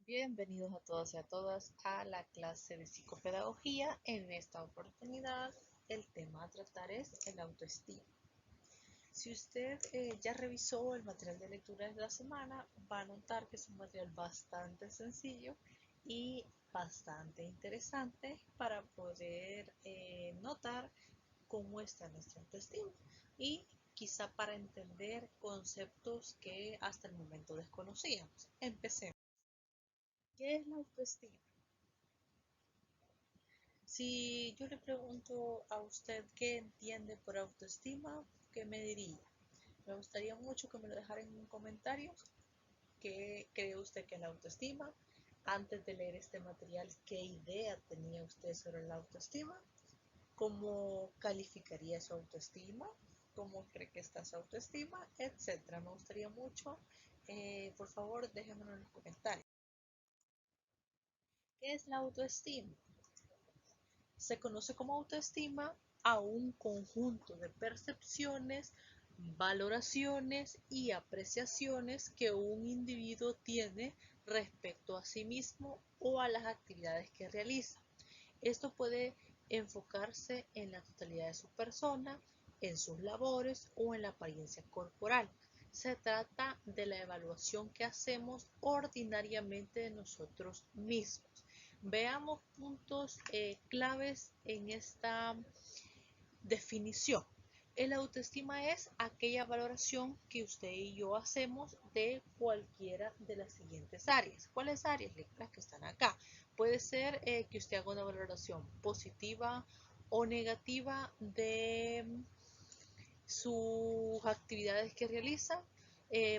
Bienvenidos a todos y a todas a la clase de psicopedagogía. En esta oportunidad el tema a tratar es el autoestima. Si usted ya revisó el material de lectura de la semana, va a notar que es un material bastante sencillo y bastante interesante para poder notar cómo está nuestra autoestima y quizá para entender conceptos que hasta el momento desconocíamos. Empecemos. ¿Qué es la autoestima? Si yo le pregunto a usted qué entiende por autoestima, ¿qué me diría? Me gustaría mucho que me lo dejara en un comentario. ¿Qué cree usted que es la autoestima? Antes de leer este material, ¿qué idea tenía usted sobre la autoestima? ¿Cómo calificaría su autoestima? ¿Cómo cree que está su autoestima? Etcétera. Me gustaría mucho. Por favor, déjenmelo en los comentarios. ¿Qué es la autoestima? Se conoce como autoestima a un conjunto de percepciones, valoraciones y apreciaciones que un individuo tiene respecto a sí mismo o a las actividades que realiza. Esto puede enfocarse en la totalidad de su persona, en sus labores o en la apariencia corporal. Se trata de la evaluación que hacemos ordinariamente de nosotros mismos. Veamos puntos claves en esta definición. El autoestima es aquella valoración que usted y yo hacemos de cualquiera de las siguientes áreas. ¿Cuáles áreas? Las que están acá. Puede ser que usted haga una valoración positiva o negativa de sus actividades que realiza.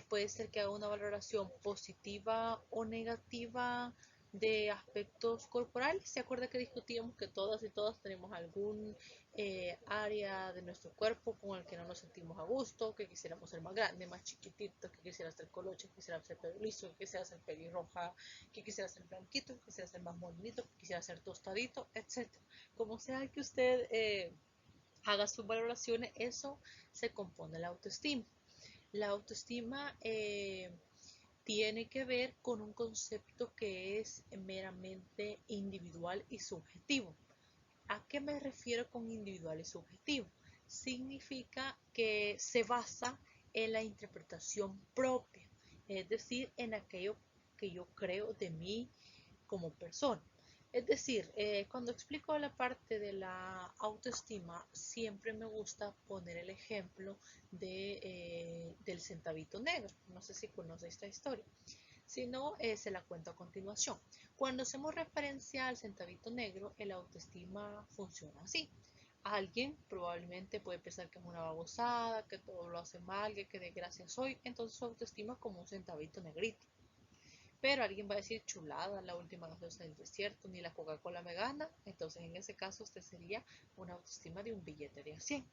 Puede ser que haga una valoración positiva o negativa de aspectos corporales. ¿Se acuerda que discutíamos que todas y todas tenemos algún área de nuestro cuerpo con el que no nos sentimos a gusto, que quisiéramos ser más grande, más chiquitito, que quisiera ser coloche, que quisiera ser pelo liso, que quisiera ser pelirroja, que quisiera ser blanquito, que quisiera ser más morenito, que quisiera ser tostadito, etcétera? Como sea que usted haga sus valoraciones, eso se compone la autoestima. La autoestima tiene que ver con un concepto que es meramente individual y subjetivo. ¿A qué me refiero con individual y subjetivo? Significa que se basa en la interpretación propia, es decir, en aquello que yo creo de mí como persona. Es decir, cuando explico la parte de la autoestima, siempre me gusta poner el ejemplo del centavito negro. No sé si conoce esta historia. Si no, se la cuento a continuación. Cuando hacemos referencia al centavito negro, el autoestima funciona así. Alguien probablemente puede pensar que es una babosada, que todo lo hace mal, que desgracia soy, entonces su autoestima es como un centavito negrito. Pero alguien va a decir chulada, la última gaseosa del desierto, ni la Coca-Cola me gana. Entonces, en ese caso, usted sería una autoestima de un billete de a 100.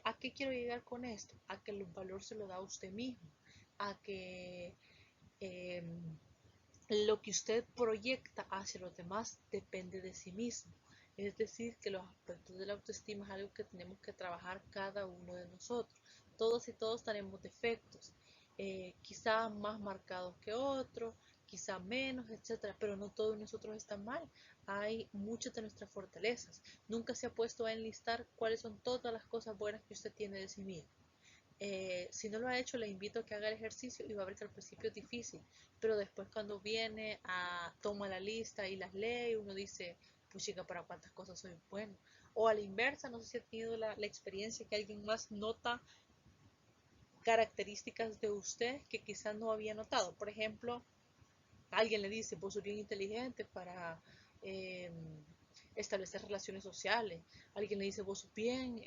¿A qué quiero llegar con esto? A que el valor se lo da a usted mismo, a que eh, lo que usted proyecta hacia los demás depende de sí mismo. Es decir, que los aspectos de la autoestima es algo que tenemos que trabajar cada uno de nosotros. Todos y todos tenemos defectos, quizá más marcados que otros, quizá menos, etcétera, pero no todos nosotros están mal. Hay muchas de nuestras fortalezas. Nunca se ha puesto a enlistar cuáles son todas las cosas buenas que usted tiene de sí mismo. Si no lo ha hecho, le invito a que haga el ejercicio y va a ver que al principio es difícil, pero después cuando viene toma la lista y las lee, uno dice, pues chica, ¿para cuántas cosas soy bueno? O a la inversa, no sé si ha tenido la experiencia que alguien más nota características de usted que quizás no había notado. Por ejemplo, alguien le dice, vos sos bien inteligente para eh, establecer relaciones sociales. Alguien le dice, vos sos bien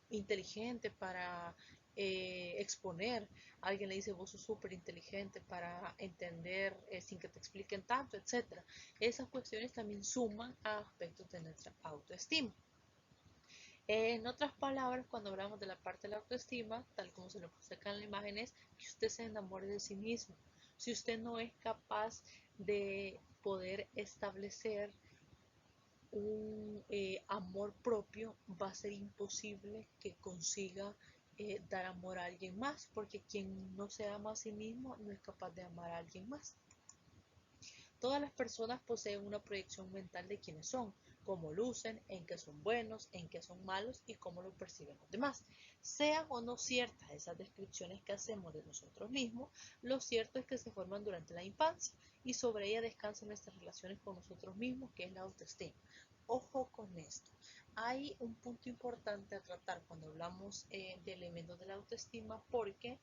inteligente para exponer. Alguien le dice, vos sos súper inteligente para entender sin que te expliquen tanto, etcétera. Esas cuestiones también suman a aspectos de nuestra autoestima. En otras palabras, cuando hablamos de la parte de la autoestima, tal como se lo puse acá en la imagen, es que usted se enamore de sí mismo. Si usted no es capaz de poder establecer un amor propio, va a ser imposible que consiga dar amor a alguien más, porque quien no se ama a sí mismo no es capaz de amar a alguien más. Todas las personas poseen una proyección mental de quiénes son, cómo lucen, en qué son buenos, en qué son malos y cómo lo perciben los demás. Sean o no ciertas esas descripciones que hacemos de nosotros mismos, lo cierto es que se forman durante la infancia y sobre ella descansan nuestras relaciones con nosotros mismos, que es la autoestima. Ojo con esto. Hay un punto importante a tratar cuando hablamos de elementos de la autoestima porque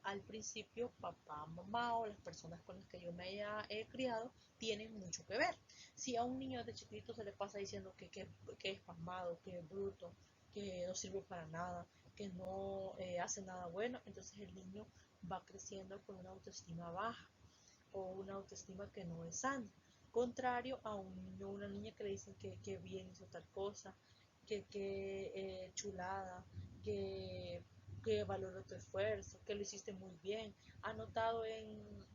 al principio papá, mamá o las personas con las que yo me haya criado tienen mucho que ver. Si a un niño de chiquito se le pasa diciendo que es pasmado, que es bruto, que no sirve para nada, que no hace nada bueno, entonces el niño va creciendo con una autoestima baja o una autoestima que no es sana. Contrario a un niño o una niña que le dicen que bien hizo tal cosa, que chulada, que, que valoró tu esfuerzo, que lo hiciste muy bien. Ha notado en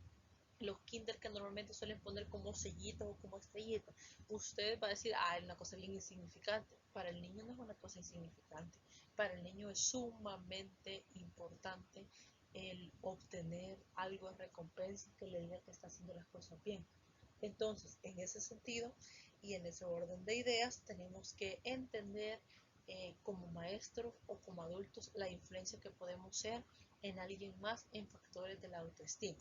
los kinder que normalmente suelen poner como sellitos o como estrellitas, usted va a decir, ah, es una cosa bien insignificante. Para el niño no es una cosa insignificante. Para el niño es sumamente importante el obtener algo de recompensa que le diga que está haciendo las cosas bien. Entonces, en ese sentido y en ese orden de ideas, tenemos que entender como maestros o como adultos la influencia que podemos ser en alguien más en factores de la autoestima.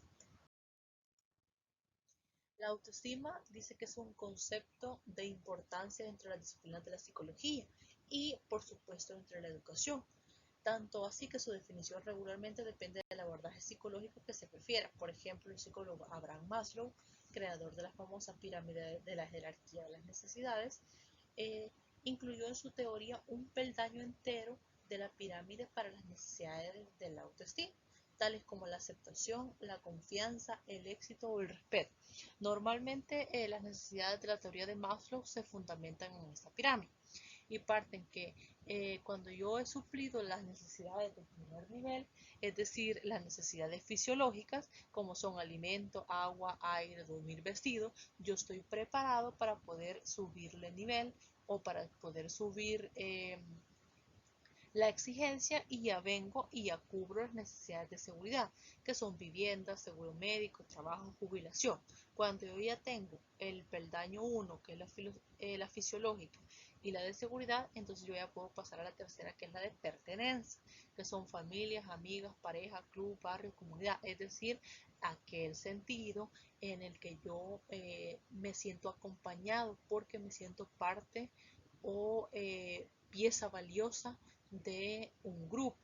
La autoestima dice que es un concepto de importancia dentro de las disciplinas de la psicología y, por supuesto, dentro de la educación. Tanto así que su definición regularmente depende del abordaje psicológico que se prefiera. Por ejemplo, el psicólogo Abraham Maslow, creador de la famosa pirámide de la jerarquía de las necesidades, eh, incluyó en su teoría un peldaño entero de la pirámide para las necesidades de la autoestima, tales como la aceptación, la confianza, el éxito o el respeto. Normalmente las necesidades de la teoría de Maslow se fundamentan en esta pirámide y parten que cuando yo he suplido las necesidades del primer nivel, es decir, las necesidades fisiológicas, como son alimento, agua, aire, dormir, vestido, yo estoy preparado para poder subirle nivel o para poder subir la exigencia y ya vengo y ya cubro las necesidades de seguridad, que son vivienda, seguro médico, trabajo, jubilación. Cuando yo ya tengo el peldaño 1, que es la fisiológica, y la de seguridad, entonces yo ya puedo pasar a la tercera, que es la de pertenencia, que son familias, amigas, pareja, club, barrio, comunidad, es decir, aquel sentido en el que yo me siento acompañado porque me siento parte o pieza valiosa de un grupo.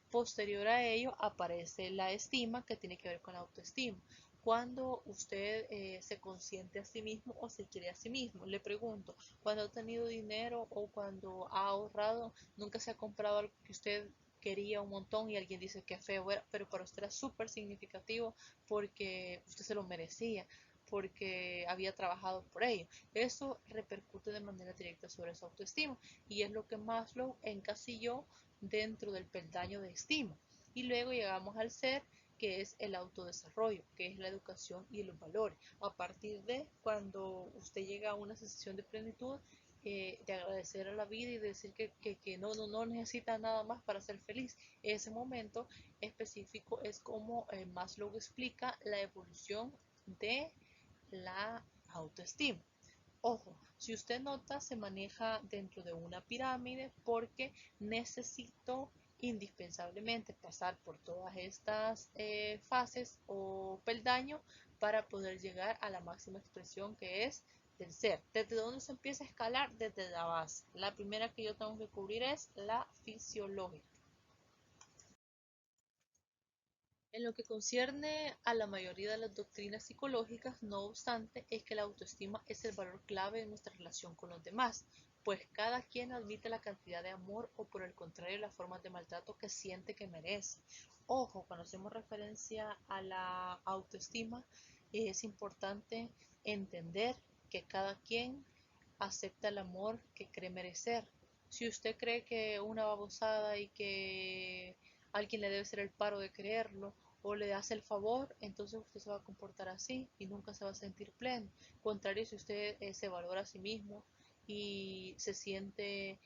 Posterior a ello aparece la estima, que tiene que ver con la autoestima. Cuando usted se consiente a sí mismo o se quiere a sí mismo, le pregunto, cuando ha tenido dinero o cuando ha ahorrado, nunca se ha comprado algo que usted quería un montón y alguien dice que feo era, pero para usted era súper significativo porque usted se lo merecía, porque había trabajado por ello. Eso repercute de manera directa sobre su autoestima y es lo que Maslow encasilló dentro del peldaño de estima. Y luego llegamos al ser, que es el autodesarrollo, que es la educación y los valores. A partir de cuando usted llega a una sensación de plenitud, de agradecer a la vida y de decir que no necesita nada más para ser feliz. Ese momento específico es como Maslow explica la evolución de la autoestima. Ojo, si usted nota, se maneja dentro de una pirámide porque necesito indispensablemente pasar por todas estas fases o peldaños para poder llegar a la máxima expresión que es del ser. ¿Desde dónde se empieza a escalar? Desde la base. La primera que yo tengo que cubrir es la fisiológica. En lo que concierne a la mayoría de las doctrinas psicológicas, no obstante, es que la autoestima es el valor clave de nuestra relación con los demás, pues cada quien admite la cantidad de amor o por el contrario las formas de maltrato que siente que merece. Ojo, cuando hacemos referencia a la autoestima, es importante entender que cada quien acepta el amor que cree merecer. Si usted cree que una babosada y que alguien le debe ser el paro de creerlo o le hace el favor, entonces usted se va a comportar así y nunca se va a sentir pleno. Contrario, si usted se valora a sí mismo y se siente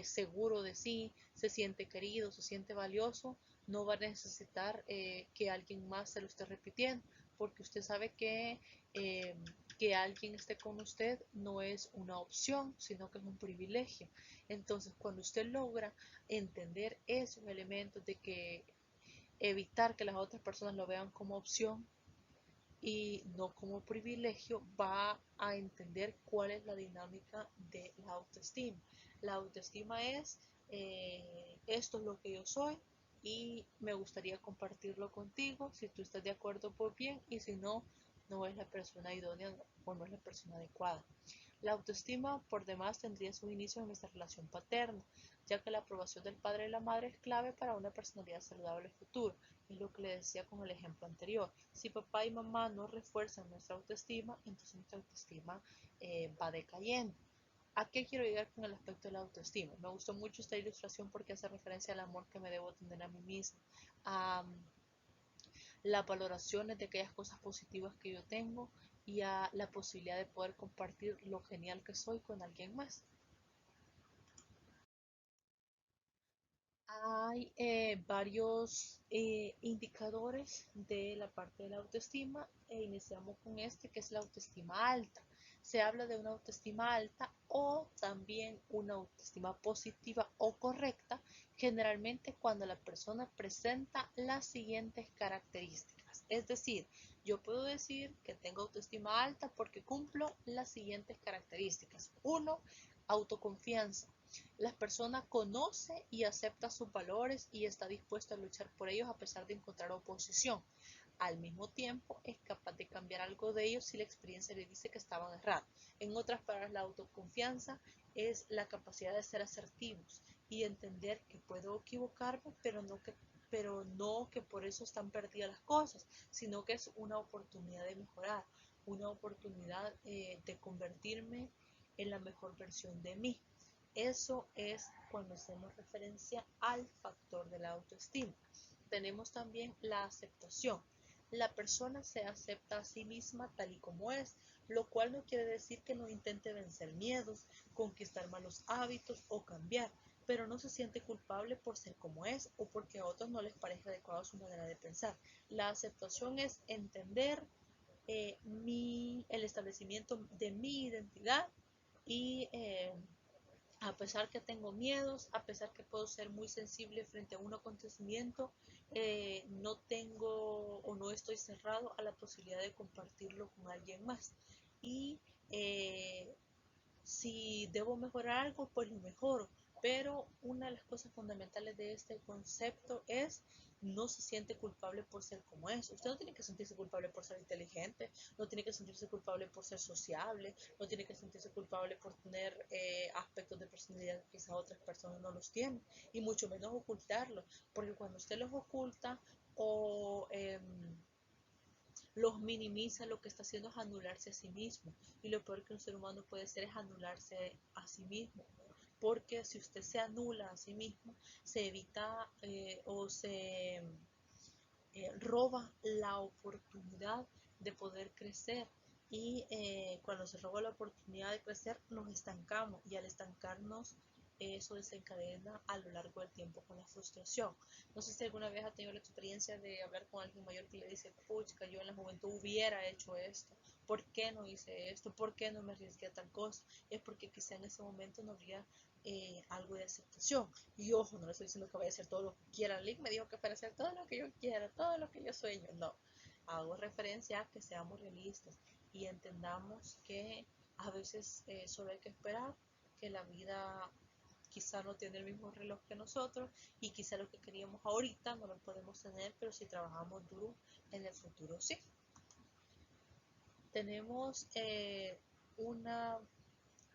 seguro de sí, se siente querido, se siente valioso, no va a necesitar que alguien más se lo esté repitiendo, porque usted sabe eh, que alguien esté con usted no es una opción, sino que es un privilegio. Entonces, cuando usted logra entender esos elementos de que evitar que las otras personas lo vean como opción y no como privilegio, va a entender cuál es la dinámica de la autoestima. La autoestima es, esto es lo que yo soy y me gustaría compartirlo contigo. Si tú estás de acuerdo, pues bien, y si no, no es la persona idónea o no es la persona adecuada. La autoestima, por demás, tendría su inicio en nuestra relación paterna, ya que la aprobación del padre y la madre es clave para una personalidad saludable futura. Es lo que le decía con el ejemplo anterior. Si papá y mamá no refuerzan nuestra autoestima, entonces nuestra autoestima va decayendo. ¿A qué quiero llegar con el aspecto de la autoestima? Me gustó mucho esta ilustración porque hace referencia al amor que me debo tener a mí misma, a las valoraciones de aquellas cosas positivas que yo tengo y a la posibilidad de poder compartir lo genial que soy con alguien más. Hay varios indicadores de la parte de la autoestima e iniciamos con este que es la autoestima alta. Se habla de una autoestima alta o también una autoestima positiva o correcta, generalmente cuando la persona presenta las siguientes características. Es decir, yo puedo decir que tengo autoestima alta porque cumplo las siguientes características. Uno, autoconfianza. La persona conoce y acepta sus valores y está dispuesta a luchar por ellos a pesar de encontrar oposición. Al mismo tiempo, es capaz de cambiar algo de ellos si la experiencia le dice que estaban errados. En otras palabras, la autoconfianza es la capacidad de ser asertivos y entender que puedo equivocarme, pero no que por eso están perdidas las cosas, sino que es una oportunidad de mejorar, una oportunidad de convertirme en la mejor versión de mí. Eso es cuando hacemos referencia al factor de la autoestima. Tenemos también la aceptación. La persona se acepta a sí misma tal y como es, lo cual no quiere decir que no intente vencer miedos, conquistar malos hábitos o cambiar, pero no se siente culpable por ser como es o porque a otros no les parezca adecuada su manera de pensar. La aceptación es entender el establecimiento de mi identidad y a pesar que tengo miedos, a pesar que puedo ser muy sensible frente a un acontecimiento, no tengo o no estoy cerrado a la posibilidad de compartirlo con alguien más. Y eh, si debo mejorar algo, pues lo mejoro. Pero una de las cosas fundamentales de este concepto es no se siente culpable por ser como es. Usted no tiene que sentirse culpable por ser inteligente, no tiene que sentirse culpable por ser sociable, no tiene que sentirse culpable por tener aspectos de personalidad que quizás otras personas no los tienen, y mucho menos ocultarlos, porque cuando usted los oculta o los minimiza, lo que está haciendo es anularse a sí mismo. Y lo peor que un ser humano puede hacer es anularse a sí mismo. Porque si usted se anula a sí mismo, se evita o se roba la oportunidad de poder crecer. Y cuando se roba la oportunidad de crecer, nos estancamos. Y al estancarnos, eso desencadena a lo largo del tiempo con la frustración. No sé si alguna vez ha tenido la experiencia de hablar con alguien mayor que le dice, pucha, yo en la juventud hubiera hecho esto, ¿por qué no hice esto? ¿Por qué no me arriesgué a tal cosa? Es porque quizá en ese momento no había algo de aceptación. Y ojo, no le estoy diciendo que vaya a hacer todo lo que quiera. Lick me dijo que para hacer todo lo que yo quiera, todo lo que yo sueño. No, hago referencia a que seamos realistas y entendamos que a veces solo hay que esperar, que la vida quizá no tiene el mismo reloj que nosotros y quizá lo que queríamos ahorita no lo podemos tener, pero si trabajamos duro en el futuro sí. Tenemos una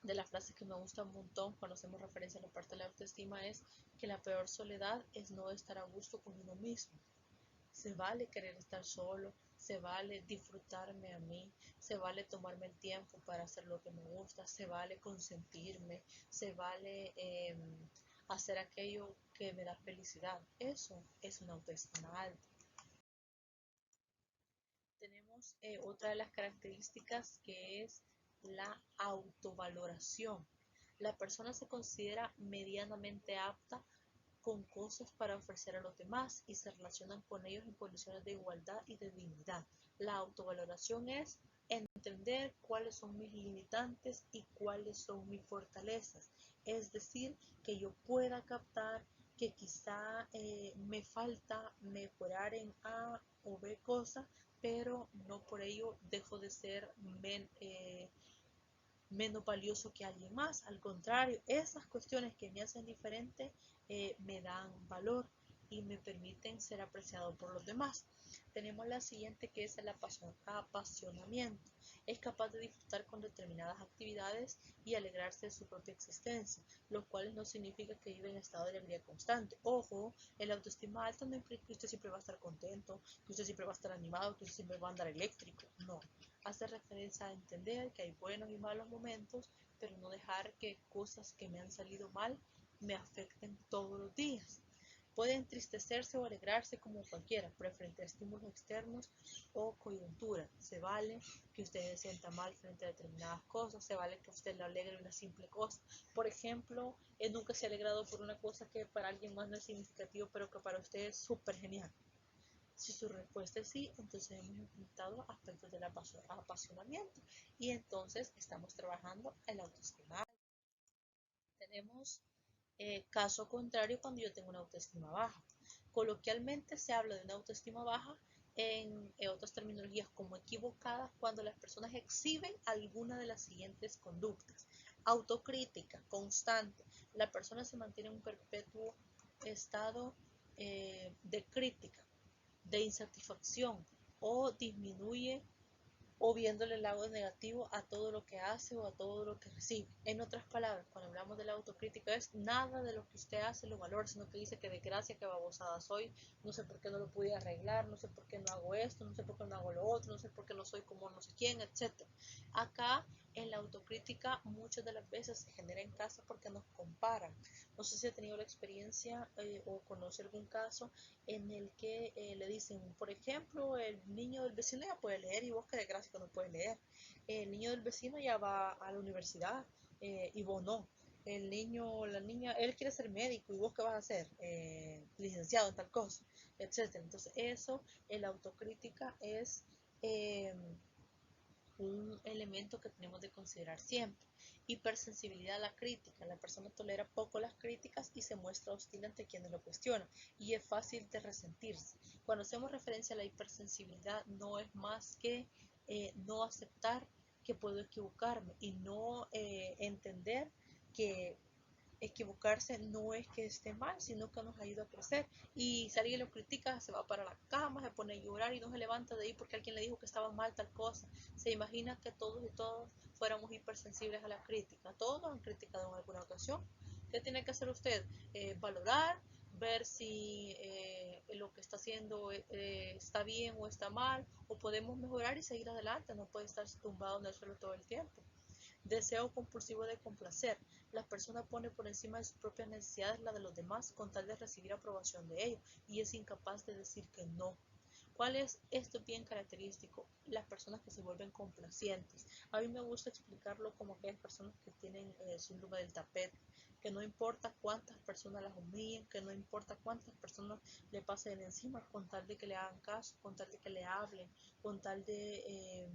de las frases que me gusta un montón cuando hacemos referencia a la parte de la autoestima es que la peor soledad es no estar a gusto con uno mismo. Se vale querer estar solo, se vale disfrutarme a mí, se vale tomarme el tiempo para hacer lo que me gusta, se vale consentirme, se vale hacer aquello que me da felicidad. Eso es una autoestima alta. Tenemos otra de las características que es la autovaloración. La persona se considera medianamente apta con cosas para ofrecer a los demás y se relacionan con ellos en condiciones de igualdad y de dignidad. La autovaloración es entender cuáles son mis limitantes y cuáles son mis fortalezas. Es decir, que yo pueda captar que quizá me falta mejorar en A o B cosas, pero no por ello dejo de ser menos valioso que alguien más. Al contrario, esas cuestiones que me hacen diferente me dan valor y me permiten ser apreciado por los demás. Tenemos la siguiente, que es el apasionamiento. Es capaz de disfrutar con determinadas actividades y alegrarse de su propia existencia, lo cual no significa que vive en estado de alegría constante. Ojo, el autoestima alta no implica que usted siempre va a estar contento, que usted siempre va a estar animado, que usted siempre va a andar eléctrico. No, hace referencia a entender que hay buenos y malos momentos, pero no dejar que cosas que me han salido mal me afecten todos los días. Puede entristecerse o alegrarse como cualquiera, pero frente a estímulos externos o coyuntura. Se vale que usted se sienta mal frente a determinadas cosas, se vale que usted le alegre una simple cosa. Por ejemplo, nunca se ha alegrado por una cosa que para alguien más no es significativo, pero que para usted es súper genial. Si su respuesta es sí, entonces hemos implementado aspectos del apasionamiento y entonces estamos trabajando el autoestima. Tenemos caso contrario cuando yo tengo una autoestima baja. Coloquialmente se habla de una autoestima baja en otras terminologías como equivocadas cuando las personas exhiben alguna de las siguientes conductas. Autocrítica constante. La persona se mantiene en un perpetuo estado de crítica, de insatisfacción o disminuye o viéndole el lado negativo a todo lo que hace o a todo lo que recibe. En otras palabras, cuando hablamos de la autocrítica es nada de lo que usted hace lo valora, sino que dice que desgracia, que babosada soy, no sé por qué no lo pude arreglar, no sé por qué no hago esto, no sé por qué no hago lo otro, no sé por qué no soy como no sé quién, etc. Acá en la autocrítica muchas de las veces se genera en casa porque nos comparan. No sé si ha tenido la experiencia o conoce algún caso en el que le dicen, por ejemplo, el niño del vecino ya puede leer y vos que desgracia que no puedes leer. El niño del vecino ya va a la universidad y vos no. El niño o la niña, él quiere ser médico y vos qué vas a hacer, licenciado en tal cosa, etcétera. Entonces eso, la autocrítica es eh, un elemento que tenemos de considerar siempre. Hipersensibilidad a la crítica. La persona tolera poco las críticas y se muestra hostil ante quienes lo cuestionan y es fácil de resentirse. Cuando hacemos referencia a la hipersensibilidad no es más que no aceptar que puedo equivocarme y no entender que equivocarse no es que esté mal, sino que nos ayuda a crecer. Y si alguien lo critica, se va para la cama, se pone a llorar y no se levanta de ahí porque alguien le dijo que estaba mal tal cosa. Se imagina que todos y todos fuéramos hipersensibles a la crítica. Todos nos han criticado en alguna ocasión. ¿Qué tiene que hacer usted? Valorar, ver si lo que está haciendo está bien o está mal, o podemos mejorar y seguir adelante. No puede estar tumbado en el suelo todo el tiempo. Deseo compulsivo de complacer. La persona pone por encima de sus propias necesidades la de los demás con tal de recibir aprobación de ellos y es incapaz de decir que no. ¿Cuál es esto bien característico? Las personas que se vuelven complacientes. A mí me gusta explicarlo como aquellas personas que tienen síndrome del tapete, que no importa cuántas personas las humillen, que no importa cuántas personas le pasen encima, con tal de que le hagan caso, con tal de que le hablen, con tal de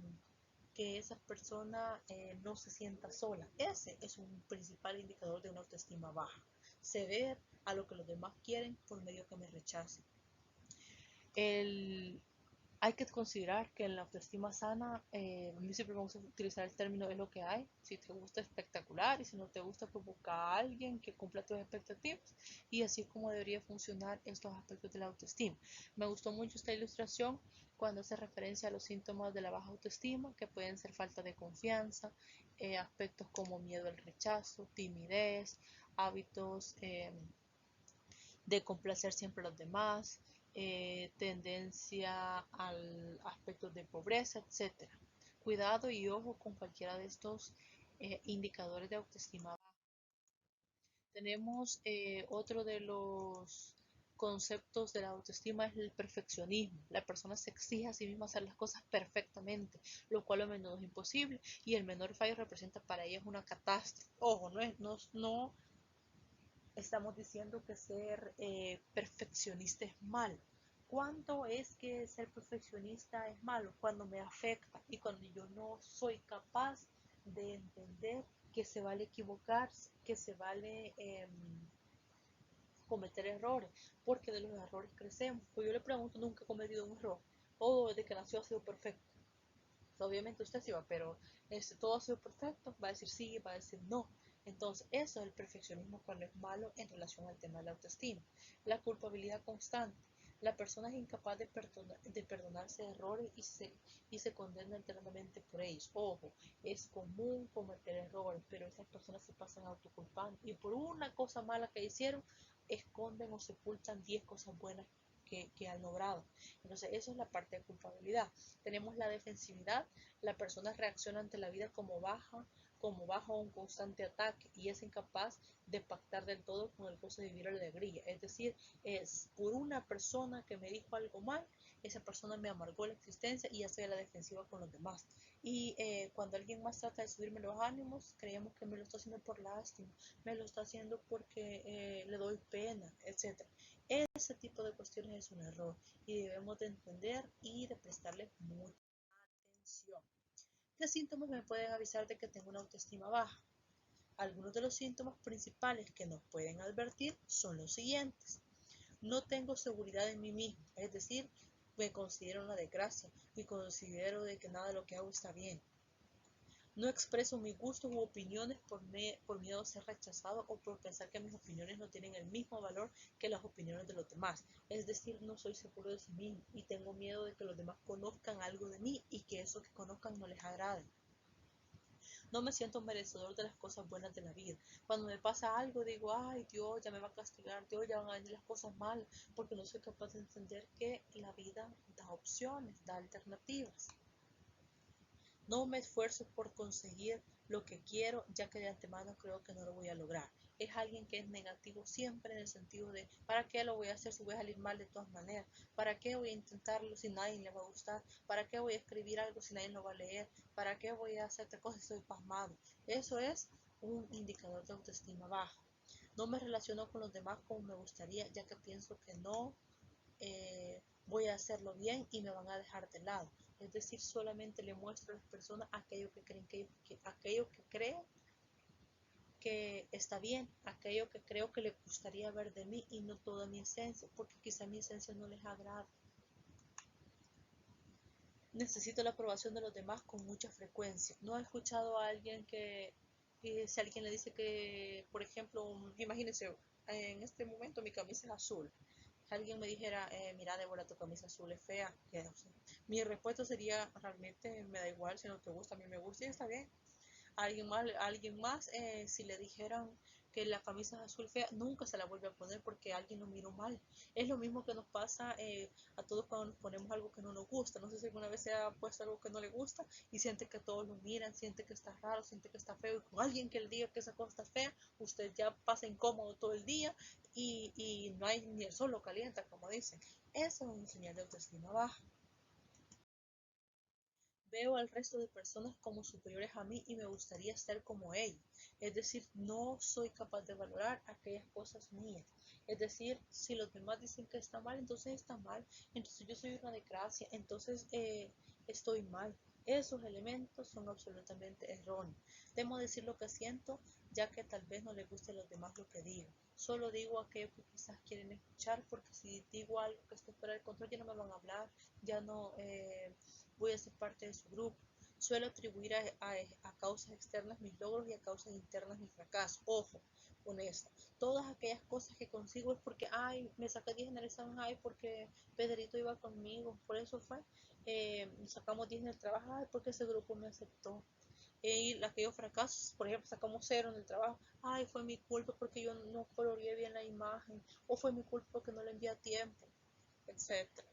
que esa persona no se sienta sola. Ese es un principal indicador de una autoestima baja. Ceder a lo que los demás quieren por medio que me rechacen. El, Hay que considerar que en la autoestima sana, a mí siempre me gusta utilizar el término es lo que hay. Si te gusta, espectacular, y si no te gusta, pues busca a alguien que cumpla tus expectativas. Y así es como debería funcionar estos aspectos de la autoestima. Me gustó mucho esta ilustración cuando hace referencia a los síntomas de la baja autoestima, que pueden ser falta de confianza, aspectos como miedo al rechazo, timidez, hábitos de complacer siempre a los demás, tendencia al aspecto de pobreza, etcétera. Cuidado y ojo con cualquiera de estos indicadores de autoestima. Tenemos otro de los conceptos de la autoestima es el perfeccionismo. La persona se exige a sí misma hacer las cosas perfectamente, lo cual a menudo es imposible y el menor fallo representa para ella una catástrofe. Ojo, no estamos diciendo que ser perfeccionista es malo. ¿Cuándo es que ser perfeccionista es malo? Cuando me afecta y cuando yo no soy capaz de entender que se vale equivocarse, que se vale cometer errores, porque de los errores crecemos. Pues yo le pregunto, nunca he cometido un error. Todo desde que nació ha sido perfecto. Obviamente usted sí va, pero todo ha sido perfecto, va a decir sí, va a decir no. Entonces, eso es el perfeccionismo cuando es malo en relación al tema de la autoestima. La culpabilidad constante. La persona es incapaz de perdonarse errores y se condena eternamente por ellos. Ojo, es común cometer errores, pero esas personas se pasan autoculpando y por una cosa mala que hicieron, esconden o sepultan 10 cosas buenas que han logrado. Entonces, eso es la parte de culpabilidad. Tenemos la defensividad, la persona reacciona ante la vida como bajo un constante ataque y es incapaz de pactar del todo con el gozo de vivir la alegría. Es decir, es por una persona que me dijo algo mal, esa persona me amargó la existencia y ya estoy a la defensiva con los demás. Y cuando alguien más trata de subirme los ánimos, creemos que me lo está haciendo por lástima, me lo está haciendo porque le doy pena, etc. Ese tipo de cuestiones es un error y debemos de entender y de prestarle mucha atención. ¿Qué síntomas me pueden avisar de que tengo una autoestima baja? Algunos de los síntomas principales que nos pueden advertir son los siguientes. No tengo seguridad en mí mismo, es decir, me considero una desgracia y considero de que nada de lo que hago está bien. No expreso mis gustos u opiniones por miedo a ser rechazado o por pensar que mis opiniones no tienen el mismo valor que las opiniones de los demás. Es decir, no soy seguro de sí mismo y tengo miedo de que los demás conozcan algo de mí y que eso que conozcan no les agrade. No me siento merecedor de las cosas buenas de la vida. Cuando me pasa algo digo, ay Dios, ya me va a castigar, Dios, ya van a venir las cosas mal, porque no soy capaz de entender que la vida da opciones, da alternativas. No me esfuerzo por conseguir lo que quiero, ya que de antemano creo que no lo voy a lograr. Es alguien que es negativo siempre en el sentido de, ¿para qué lo voy a hacer si voy a salir mal de todas maneras? ¿Para qué voy a intentarlo si nadie le va a gustar? ¿Para qué voy a escribir algo si nadie lo va a leer? ¿Para qué voy a hacer otra cosa si estoy pasmado? Eso es un indicador de autoestima baja. No me relaciono con los demás como me gustaría, ya que pienso que no voy a hacerlo bien y me van a dejar de lado. Es decir, solamente le muestro a las personas aquello que creen aquello que creo que está bien, aquello que creo que les gustaría ver de mí y no toda mi esencia, porque quizá mi esencia no les agrada. Necesito la aprobación de los demás con mucha frecuencia. ¿No he escuchado a alguien que si alguien le dice que, por ejemplo, imagínense, en este momento mi camisa es azul, alguien me dijera, mira, Débora, tu camisa azul es fea, que, o sea, mi respuesta sería, realmente me da igual, si no te gusta, a mí me gusta y está bien. Alguien más si le dijeran que la camisa es azul fea, nunca se la vuelve a poner porque alguien lo miró mal. Es lo mismo que nos pasa a todos cuando nos ponemos algo que no nos gusta. No sé si alguna vez se ha puesto algo que no le gusta y siente que todos lo miran, siente que está raro, siente que está feo. Y con alguien que le diga que esa cosa está fea, usted ya pasa incómodo todo el día y no hay ni el sol lo calienta, como dicen. Eso es una señal de autoestima baja. Veo al resto de personas como superiores a mí y me gustaría ser como ellos. Es decir, no soy capaz de valorar aquellas cosas mías. Es decir, si los demás dicen que está mal, entonces está mal. Entonces yo soy una desgracia, entonces estoy mal. Esos elementos son absolutamente erróneos. Temo decir lo que siento, ya que tal vez no les guste a los demás lo que digo. Solo digo aquello que quizás quieren escuchar, porque si digo algo que esté fuera del control, ya no me van a hablar, ya no voy a ser parte de su grupo. Suelo atribuir a causas externas mis logros y a causas internas mis fracasos. Ojo con esto. Todas aquellas cosas que consigo es porque, ay, me saqué 10 en el examen, ay, porque Pedrito iba conmigo, por eso fue. Sacamos 10 en el trabajo, ay, porque ese grupo me aceptó. Y aquellos fracasos, por ejemplo, sacamos 0 en el trabajo, ay, fue mi culpa porque yo no coloreé bien la imagen, o fue mi culpa porque no le envié a tiempo, etcétera.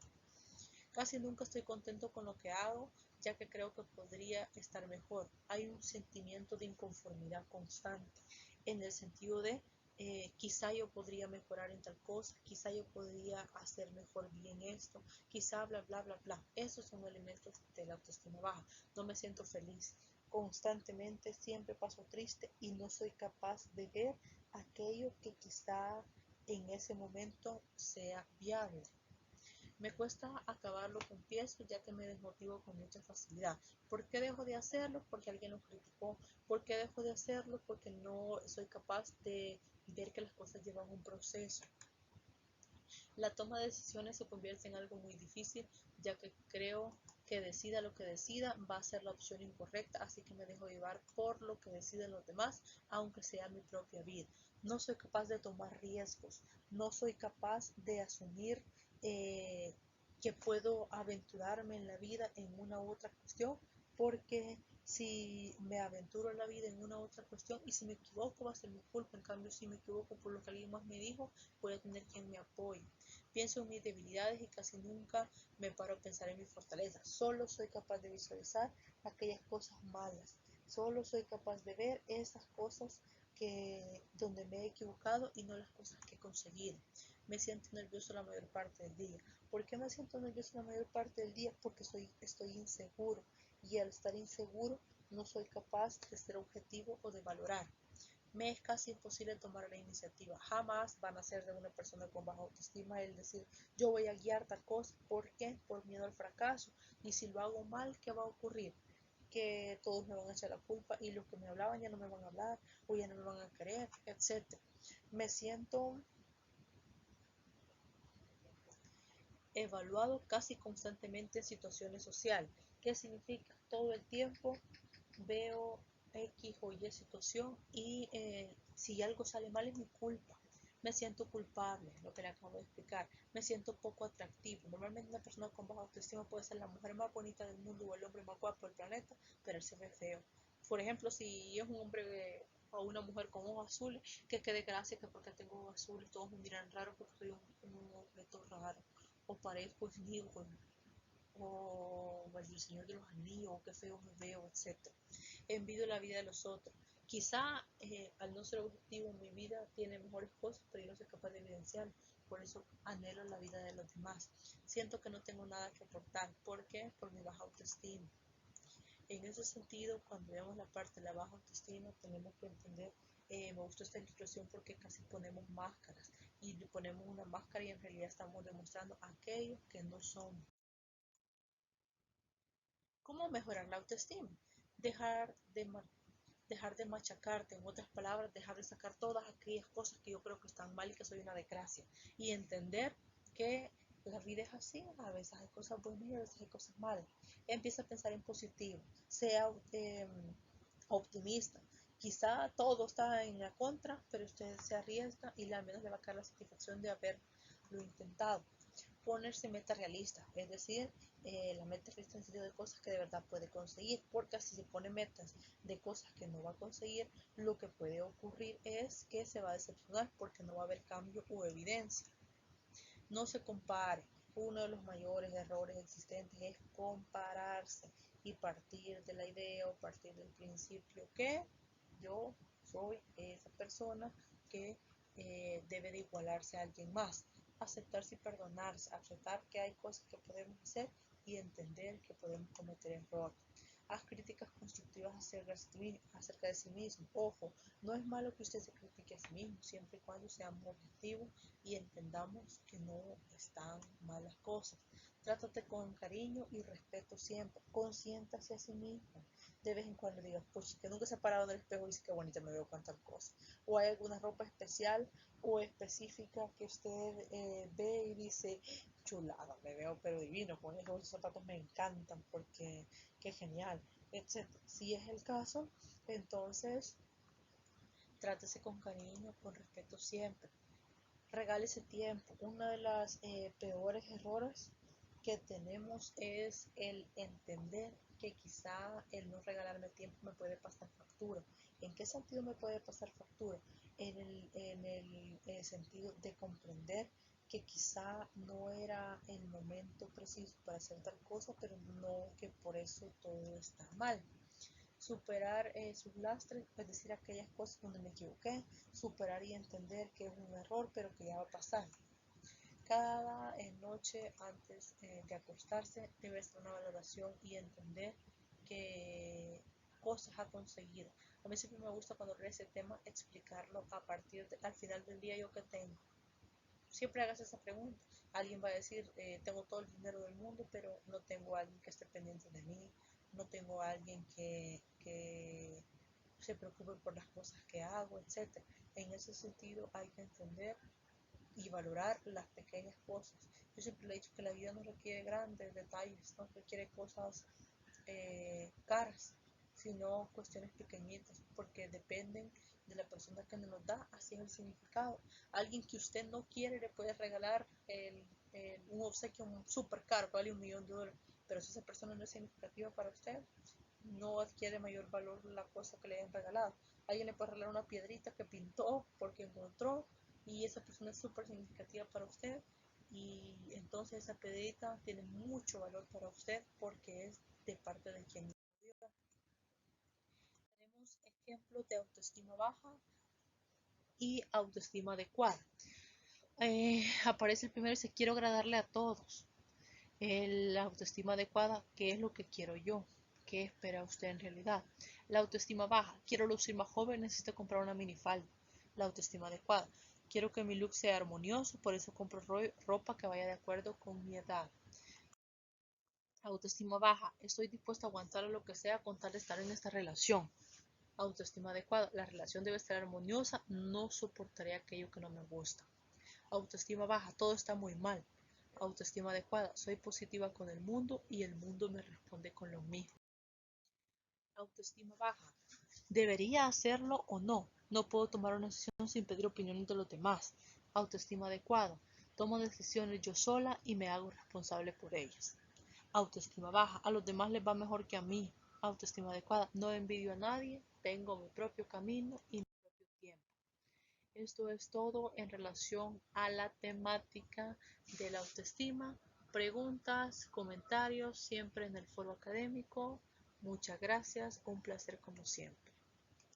Casi nunca estoy contento con lo que hago, ya que creo que podría estar mejor. Hay un sentimiento de inconformidad constante, en el sentido de quizá yo podría mejorar en tal cosa, quizá yo podría hacer mejor bien esto, quizá bla, bla, bla, bla. Esos son elementos de la autoestima baja. No me siento feliz. Constantemente siempre paso triste y no soy capaz de ver aquello que quizá en ese momento sea viable. Me cuesta acabar lo que empiezo ya que me desmotivo con mucha facilidad. ¿Por qué dejo de hacerlo? Porque alguien lo criticó. ¿Por qué dejo de hacerlo? Porque no soy capaz de ver que las cosas llevan un proceso. La toma de decisiones se convierte en algo muy difícil, ya que creo que decida lo que decida va a ser la opción incorrecta, así que me dejo llevar por lo que deciden los demás, aunque sea mi propia vida. No soy capaz de tomar riesgos, no soy capaz de asumir eh, que puedo aventurarme en la vida en una u otra cuestión, porque si me aventuro en la vida en una u otra cuestión y si me equivoco va a ser mi culpa, en cambio si me equivoco por lo que alguien más me dijo, voy a tener quien me apoye. Pienso en mis debilidades y casi nunca me paro a pensar en mis fortalezas. Solo soy capaz de visualizar aquellas cosas malas. Solo soy capaz de ver esas cosas donde me he equivocado y no las cosas que he conseguido. Me siento nervioso la mayor parte del día. ¿Por qué me siento nervioso la mayor parte del día? Porque estoy inseguro y al estar inseguro no soy capaz de ser objetivo o de valorar. Me es casi imposible tomar la iniciativa. Jamás van a ser de una persona con baja autoestima el decir, yo voy a guiar tal cosa. ¿Por qué? Por miedo al fracaso. Y si lo hago mal, ¿qué va a ocurrir? Que todos me van a echar la culpa y los que me hablaban ya no me van a hablar o ya no me van a querer, etc. Me siento evaluado casi constantemente en situaciones sociales. ¿Qué significa? Todo el tiempo veo X o Y situación y si algo sale mal es mi culpa. Me siento culpable, lo que le acabo de explicar. Me siento poco atractivo. Normalmente una persona con baja autoestima puede ser la mujer más bonita del mundo o el hombre más guapo del planeta, pero él se ve feo. Por ejemplo, si es un hombre o una mujer con ojos azules, que quede gracia que porque tengo ojos azules todos me miran raro porque soy un objeto raro. O parezco Smeagol, o el Señor de los Anillos, o qué feo me veo, etc. Envidio la vida de los otros. Quizá al no ser objetivo en mi vida tiene mejores cosas, pero yo no soy capaz de evidenciarlo. Por eso anhelo la vida de los demás. Siento que no tengo nada que aportar. ¿Por qué? Por mi baja autoestima. En ese sentido, cuando vemos la parte de la baja autoestima, tenemos que entender, me gusta esta ilustración porque casi ponemos máscaras y le ponemos una máscara y en realidad estamos demostrando aquello que no somos. ¿Cómo mejorar la autoestima? Dejar de, dejar de machacarte, en otras palabras, dejar de sacar todas aquellas cosas que yo creo que están mal y que soy una desgracia. Y entender que la vida es así, a veces hay cosas buenas y a veces hay cosas malas. Empieza a pensar en positivo, sea optimista. Quizá todo está en la contra, pero usted se arriesga y al menos le va a caer la satisfacción de haberlo intentado. Ponerse metas realistas, es decir, la meta realista en el sentido de cosas que de verdad puede conseguir, porque si se pone metas de cosas que no va a conseguir, lo que puede ocurrir es que se va a decepcionar porque no va a haber cambio o evidencia. No se compare. Uno de los mayores errores existentes es compararse y partir de la idea o partir del principio que yo soy esa persona que debe de igualarse a alguien más. Aceptarse y perdonarse, aceptar que hay cosas que podemos hacer y entender que podemos cometer errores. Haz críticas constructivas acerca de sí mismo. Ojo, no es malo que usted se critique a sí mismo, siempre y cuando seamos objetivos y entendamos que no están malas cosas. Trátate con cariño y respeto siempre. Consiéntase a sí mismo. De vez en cuando digas, pues que nunca se ha parado en el espejo y dice que bonita me veo con tal cosa. O hay alguna ropa especial o específica que usted ve y dice, chulada, me veo pero divino, con esos zapatos me encantan porque qué genial, etc. Si es el caso, entonces trátese con cariño, con respeto siempre. Regálese tiempo. Uno de los peores errores que tenemos es el entender que quizá el no regalarme tiempo me puede pasar factura. ¿En qué sentido me puede pasar factura? En el sentido de comprender que quizá no era el momento preciso para hacer tal cosa, pero no que por eso todo está mal. Superar sus lastres, es decir, aquellas cosas donde me equivoqué, superar y entender que es un error, pero que ya va a pasar. Cada noche antes de acostarse debe ser una valoración y entender qué cosas ha conseguido. A mí siempre me gusta cuando leo ese tema explicarlo al final del día yo que tengo. Siempre hagas esa pregunta. Alguien va a decir, tengo todo el dinero del mundo, pero no tengo a alguien que esté pendiente de mí, no tengo a alguien que se preocupe por las cosas que hago, etc. En ese sentido hay que entender y valorar las pequeñas cosas. Yo siempre le he dicho que la vida no requiere grandes detalles, no requiere cosas caras, sino cuestiones pequeñitas, porque dependen de la persona que nos los da, así es el significado. Alguien que usted no quiere le puede regalar un obsequio súper caro, que vale $1.000.000, pero si esa persona no es significativa para usted, no adquiere mayor valor la cosa que le hayan regalado. Alguien le puede regalar una piedrita que pintó porque encontró y esa persona es súper significativa para usted y entonces esa piedrita tiene mucho valor para usted porque es de parte de quien dio. Tenemos ejemplos de autoestima baja y autoestima adecuada. Aparece el primero y dice quiero agradarle a todos. La autoestima adecuada, ¿qué es lo que quiero yo? ¿Qué espera usted en realidad? La autoestima baja, quiero lucir más joven, necesito comprar una minifalda. La autoestima adecuada, quiero que mi look sea armonioso, por eso compro ropa que vaya de acuerdo con mi edad. Autoestima baja, estoy dispuesto a aguantar lo que sea con tal de estar en esta relación. Autoestima adecuada, la relación debe estar armoniosa, no soportaré aquello que no me gusta. Autoestima baja, todo está muy mal. Autoestima adecuada, soy positiva con el mundo y el mundo me responde con lo mismo. Autoestima baja, ¿debería hacerlo o no? No puedo tomar una decisión sin pedir opiniones de los demás. Autoestima adecuada, tomo decisiones yo sola y me hago responsable por ellas. Autoestima baja, a los demás les va mejor que a mí. Autoestima adecuada, no envidio a nadie, tengo mi propio camino y mi propio tiempo. Esto es todo en relación a la temática de la autoestima. Preguntas, comentarios, siempre en el foro académico. Muchas gracias, un placer como siempre.